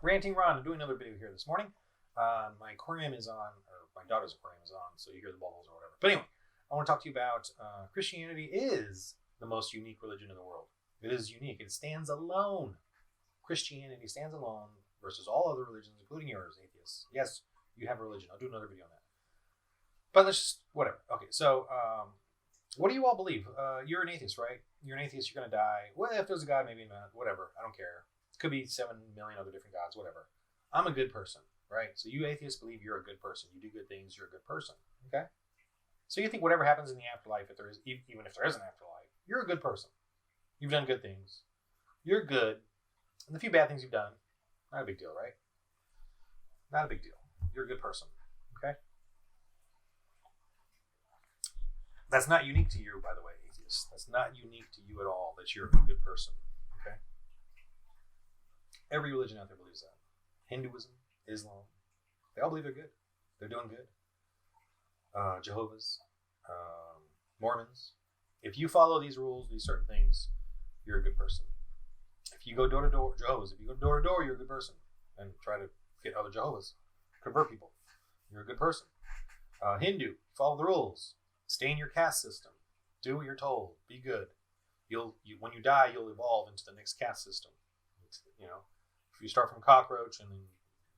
Ranting Ron, I'm doing another video here this morning. My aquarium is on, or my daughter's aquarium is on, so you hear the bubbles or whatever. But anyway, I want to talk to you about Christianity is the most unique religion in the world. It is unique. It stands alone. Christianity stands alone versus all other religions, including yours, atheists. Yes, you have a religion. I'll do another video on that. But let's just, whatever. Okay, so what do you all believe? You're an atheist, right? You're an atheist, you're going to die. Well, if there's a God, maybe not. Whatever. I don't care. It could be 7 million other different gods, whatever. I'm a good person, right? So you atheists believe you're a good person. You do good things, you're a good person, okay? So you think whatever happens in the afterlife, if there is, even if there is an afterlife, you're a good person. You've done good things. You're good. And the few bad things you've done, not a big deal, right? Not a big deal. You're a good person, okay? That's not unique to you, by the way, atheists. That's not unique to you at all, that you're a good person, okay? Every religion out there believes that. Hinduism, Islam, they all believe they're good. They're doing good. Jehovah's, Mormons. If you follow these rules, these certain things, you're a good person. If you go door to door, Jehovah's, if you go door to door, you're a good person. And try to get other Jehovah's, convert people. You're a good person. Hindu, follow the rules. Stay in your caste system. Do what you're told. Be good. When you die, you'll evolve into the next caste system. You know, if you start from cockroach and then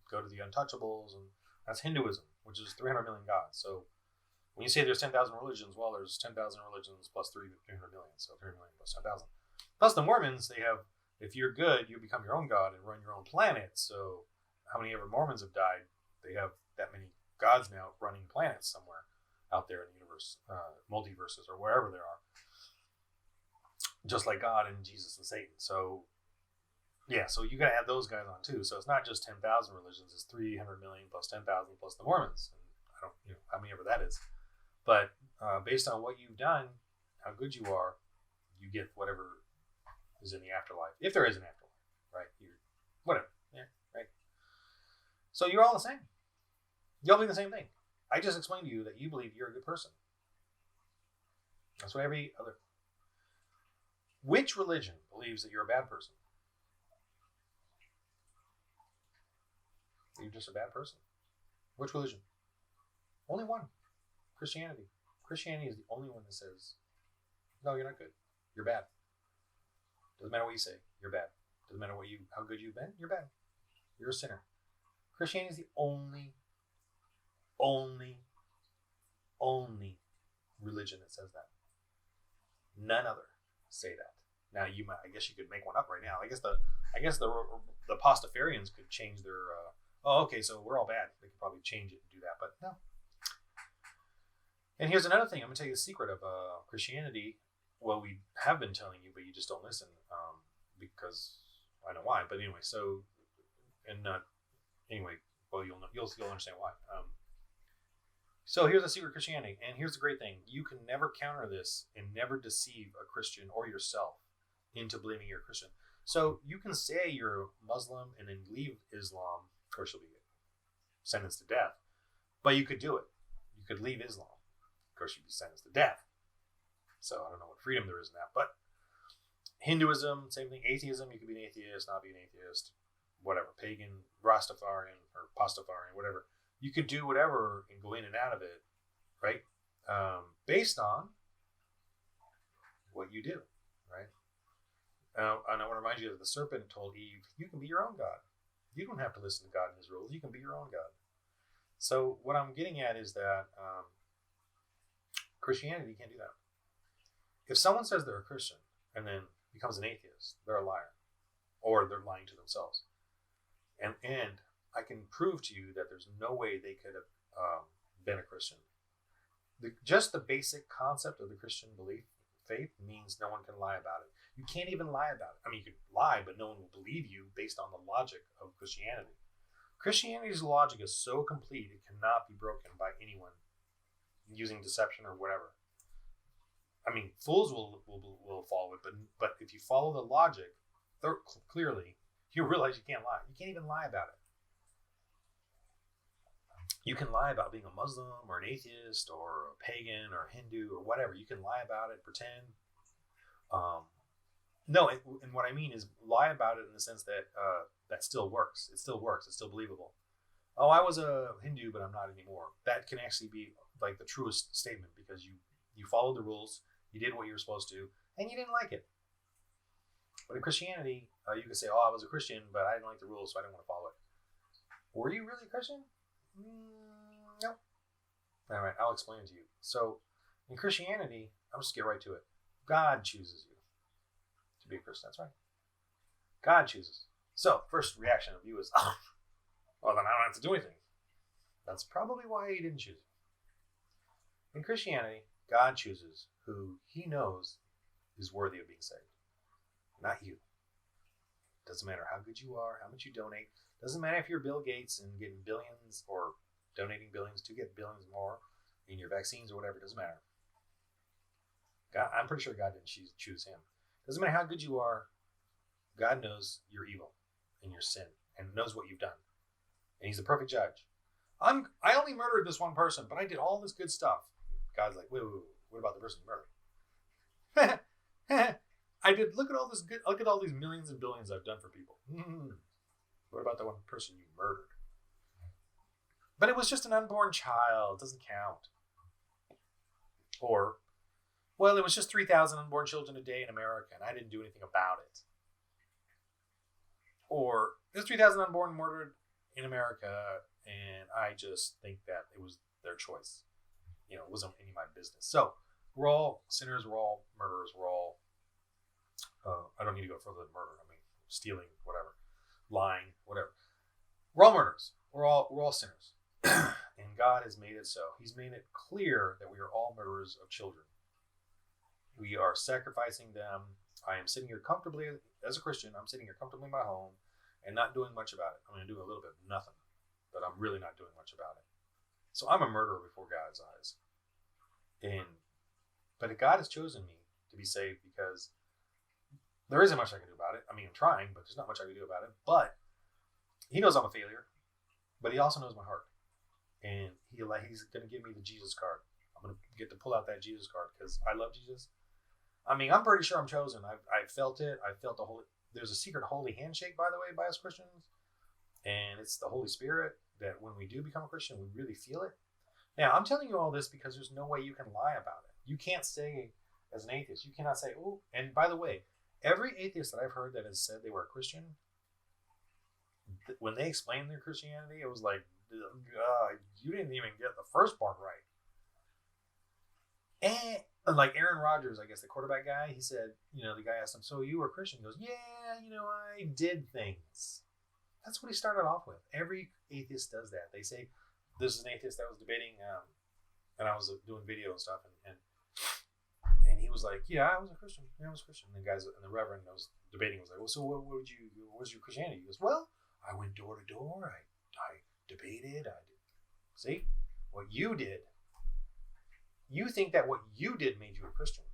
go to the untouchables, and that's Hinduism, which is 300 million gods. So when you say there's 10,000 religions, well, there's 10,000 religions plus 300 million, so 300 million plus 10,000. Plus the Mormons, they have, if you're good, you become your own god and run your own planet. So how many ever Mormons have died? They have that many gods now running planets somewhere out there in the universe, multiverses or wherever there are, just like God and Jesus and Satan. So yeah, so you got to add those guys on too. So it's not just 10,000 religions; it's 300 million plus 10,000 plus the Mormons. And I don't, how many ever that is. But based on what you've done, how good you are, you get whatever is in the afterlife, if there is an afterlife, right? Whatever, yeah, right. So you're all the same. You all believe the same thing. I just explained to you that you believe you're a good person. That's what every other. Which religion believes that you're a bad person? You're just a bad person. Which religion? Only one. Christianity. Christianity is the only one that says, no, you're not good. You're bad. Doesn't matter what you say. You're bad. Doesn't matter how good you've been. You're bad. You're a sinner. Christianity is the only religion that says that. None other say that. Now I guess you could make one up right now. I guess the Pastafarians could change their. Okay, so we're all bad. They could probably change it and do that, but no. And here's another thing. I'm gonna tell you the secret of Christianity. Well, we have been telling you, but you just don't listen because I know why. But anyway, so anyway. Well, you'll understand why. So here's the secret of Christianity, and here's the great thing: you can never counter this and never deceive a Christian or yourself into believing you're a Christian. So you can say you're Muslim and then leave Islam. Of course, you'll be sentenced to death, but you could do it. You could leave Islam. Of course, you'd be sentenced to death. So I don't know what freedom there is in that, but Hinduism, same thing. Atheism, you could be an atheist, not be an atheist, whatever, pagan, Rastafarian or Pastafarian, whatever. You could do whatever and go in and out of it, right? Based on what you do, right? And I want to remind you that the serpent told Eve, you can be your own God. You don't have to listen to God and his rules. You can be your own God. So what I'm getting at is that Christianity can't do that. If someone says they're a Christian and then becomes an atheist, they're a liar. Or they're lying to themselves. And I can prove to you that there's no way they could have been a Christian. Just the basic concept of the Christian belief, faith, means no one can lie about it. You can't even lie about it. I mean, you can lie, but no one will believe you based on the logic of Christianity. Christianity's logic is so complete, it cannot be broken by anyone using deception or whatever. I mean, fools will follow it, but if you follow the logic clearly, you realize you can't lie. You can't even lie about it. You can lie about being a Muslim or an atheist or a pagan or a Hindu or whatever. You can lie about it, pretend. No, and what I mean is lie about it in the sense that that still works. It still works. It's still believable. Oh, I was a Hindu, but I'm not anymore. That can actually be like the truest statement because you followed the rules, you did what you were supposed to, and you didn't like it. But in Christianity, you can say, "Oh, I was a Christian, but I didn't like the rules, so I didn't want to follow it." Were you really a Christian? No. All right, I'll explain it to you. So, in Christianity, I'm just get right to it. God chooses you to be a Christian. That's right. God chooses. So, first reaction of you is, "Oh, well, then I don't have to do anything." That's probably why He didn't choose you. In Christianity, God chooses who He knows is worthy of being saved, not you. Doesn't matter how good you are, how much you donate. Doesn't matter if you're Bill Gates and getting billions or donating billions to get billions more in your vaccines or whatever. It doesn't matter. God, I'm pretty sure God didn't choose him. Doesn't matter how good you are. God knows your evil and your sin and knows what you've done. And He's the perfect judge. I only murdered this one person, but I did all this good stuff. God's like, wait. What about the person you murdered? I did. Look at all these millions and billions I've done for people. What about the one person you murdered? But it was just an unborn child. It doesn't count. Or, well, it was just 3,000 unborn children a day in America, and I didn't do anything about it. Or, there's 3,000 unborn murdered in America, and I just think that it was their choice. It wasn't any of my business. So, we're all sinners. We're all murderers. We're all, I don't need to go further than murder. I mean, stealing, whatever. Lying, whatever. We're all murderers. We're all sinners. And God has made it so. He's made it clear that we are all murderers of children. We are sacrificing them. I am sitting here comfortably, as a Christian, I'm sitting here comfortably in my home and not doing much about it. I'm going to do a little bit of nothing, but I'm really not doing much about it. So I'm a murderer before God's eyes. But God has chosen me to be saved because there isn't much I can do about it. I mean, I'm trying, but there's not much I can do about it. But He knows I'm a failure, but He also knows my heart. And He's going to give me the Jesus card. I'm going to get to pull out that Jesus card because I love Jesus. I mean, I'm pretty sure I'm chosen. I felt it. I felt the holy. There's a secret holy handshake, by the way, by us Christians. And it's the Holy Spirit that when we do become a Christian, we really feel it. Now, I'm telling you all this because there's no way you can lie about it. You can't say, as an atheist, you cannot say, oh, and by the way, every atheist that I've heard that has said they were a Christian, when they explained their Christianity, it was like, you didn't even get the first part right. And like Aaron Rodgers, I guess the quarterback guy, he said, the guy asked him, so you were a Christian? He goes, yeah, I did things. That's what he started off with. Every atheist does that. They say, this is an atheist that was debating, and I was doing video and stuff, and he was like, yeah, I was a Christian. Yeah, I was a Christian. And the guys, and the reverend that was debating was like, well, so what was your Christianity? He goes, well, I went door to door. I debated. I did. See? What you did. You think that what you did made you a Christian.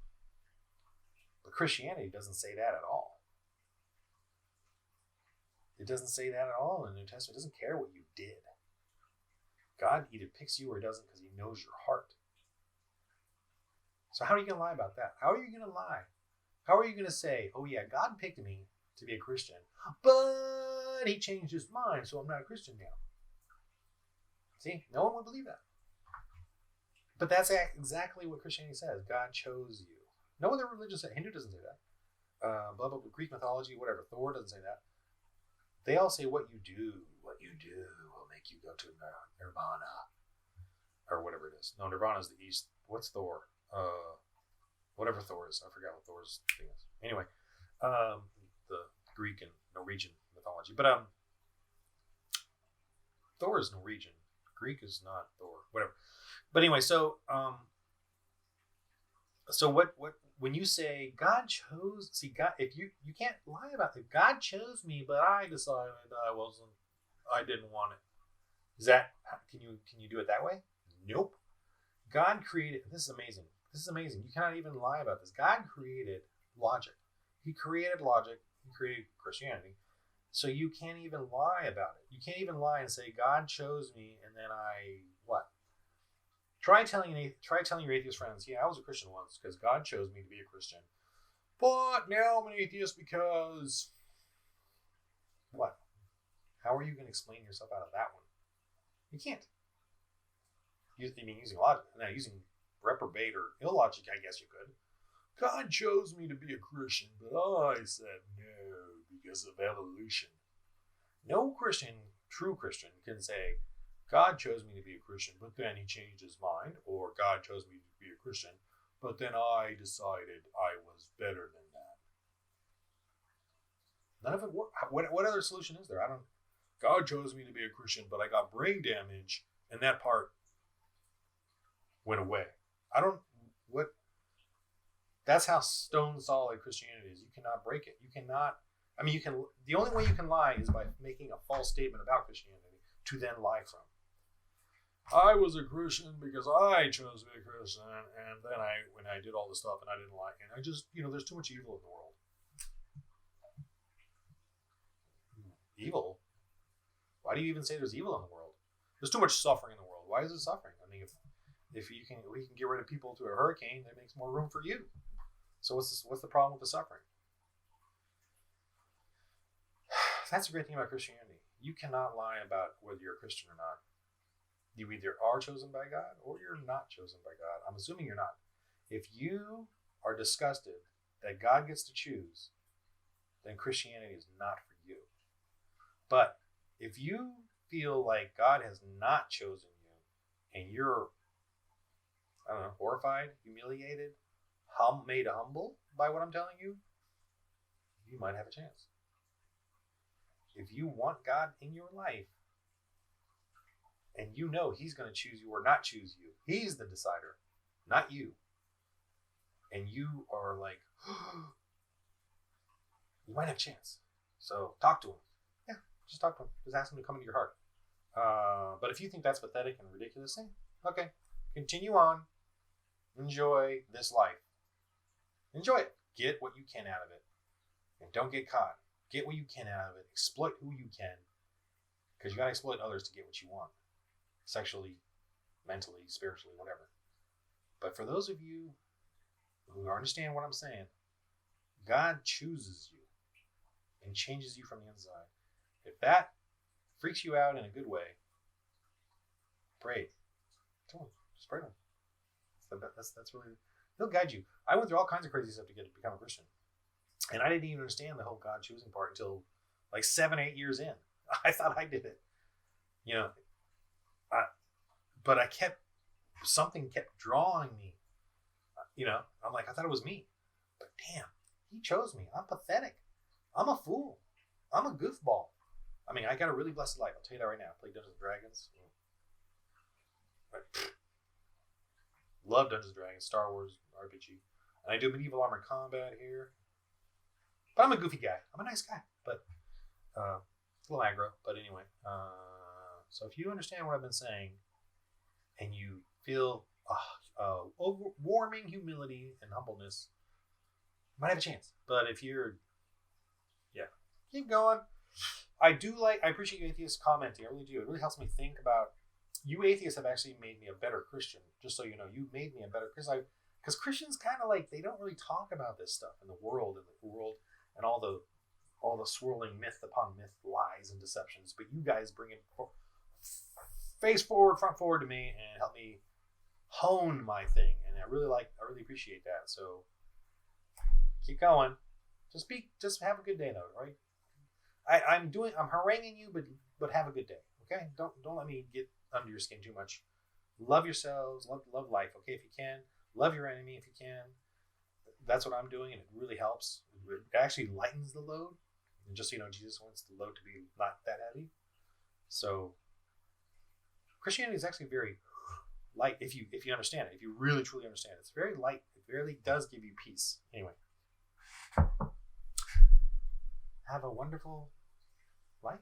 But Christianity doesn't say that at all. It doesn't say that at all in the New Testament. It doesn't care what you did. God either picks you or doesn't because He knows your heart. So how are you going to lie about that? How are you going to lie? How are you going to say, oh yeah, God picked me to be a Christian, but He changed His mind, so I'm not a Christian now? See, no one would believe that. But that's exactly what Christianity says. God chose you. No other religion says. Hindu doesn't say that. Blah, blah, blah, Greek mythology, whatever. Thor doesn't say that. They all say what you do will make you go to Nirvana. Or whatever it is. No, Nirvana is the East. What's Thor? Whatever Thor is. I forgot what Thor's thing is. Anyway, the Greek and Norwegian mythology. But Thor is Norwegian. Greek is not Thor. Whatever. But anyway, so what when you say God chose, see, God, if you can't lie about it. God chose me, but I decided I didn't want it. Is that, can you do it that way? Nope. God created, this is amazing. You cannot even lie about this. God created logic. He created logic. He created Christianity. So you can't even lie about it. You can't even lie and say, God chose me, and then what? Try telling your atheist friends, yeah, I was a Christian once because God chose me to be a Christian. But now I'm an atheist because what? How are you going to explain yourself out of that one? You can't. I mean, using logic. Now, using reprobate or illogic, I guess you could. God chose me to be a Christian, but I said no because of evolution. No Christian, true Christian, can say, God chose me to be a Christian, but then he changed his mind, or God chose me to be a Christian, but then I decided I was better than that. None of it worked. What other solution is there? God chose me to be a Christian, but I got brain damage, and that part went away. That's how stone solid Christianity is. You cannot break it. You cannot, the only way you can lie is by making a false statement about Christianity to then lie from. I was a Christian because I chose to be a Christian, and then when I did all this stuff and I didn't like it, I just, there's too much evil in the world. Evil? Why do you even say there's evil in the world? There's too much suffering in the world. Why is it suffering? I mean, if we can get rid of people through a hurricane, that makes more room for you. So what's the problem with the suffering? That's the great thing about Christianity. You cannot lie about whether you're a Christian or not. You either are chosen by God or you're not chosen by God. I'm assuming you're not. If you are disgusted that God gets to choose, then Christianity is not for you. But if you feel like God has not chosen you and you're, horrified, humiliated, made humble by what I'm telling you, you might have a chance. If you want God in your life, and you know he's going to choose you or not choose you, he's the decider, not you, and you are like, you might have a chance. So talk to him. Yeah, just talk to him. Just ask him to come into your heart. But if you think that's pathetic and ridiculous, okay, continue on. Enjoy this life. Enjoy it. Get what you can out of it. And don't get caught. Get what you can out of it. Exploit who you can. Because you got to exploit others to get what you want. Sexually, mentally, spiritually, whatever. But for those of you who understand what I'm saying, God chooses you and changes you from the inside. If that freaks you out in a good way, pray. Come on, just pray to him. That's really, he'll guide you. I went through all kinds of crazy stuff to become a Christian. And I didn't even understand the whole God choosing part until like 7 or 8 years in. I thought I did it. But something kept drawing me. I'm like, I thought it was me. But damn, he chose me. I'm pathetic. I'm a fool. I'm a goofball. I mean, I got a really blessed life. I'll tell you that right now. I played Dungeons & Dragons. Love Dungeons & Dragons, Star Wars, RPG. And I do medieval armored combat here. But I'm a goofy guy. I'm a nice guy. But a little aggro. But anyway. So if you understand what I've been saying, and you feel overwarming humility and humbleness, you might have a chance. But if you're, keep going. I appreciate you atheists commenting. I really do. It really helps me think about, you atheists have actually made me a better Christian. Just so you know, you made me a better, because Christians kind of like, they don't really talk about this stuff in the world and all the swirling myth upon myth lies and deceptions. But you guys bring it front forward to me and help me hone my thing. And I really appreciate that. So keep going. Just have a good day though, right? I'm haranguing you, but have a good day. Okay? Don't let me get under your skin too much. Love yourselves, love life, okay, if you can. Love your enemy if you can. That's what I'm doing, and it really helps. It actually lightens the load. And just so you know, Jesus wants the load to be not that heavy. So Christianity is actually very light if you understand it, if you really truly understand it. It's very light. It really does give you peace. Anyway. Have a wonderful life.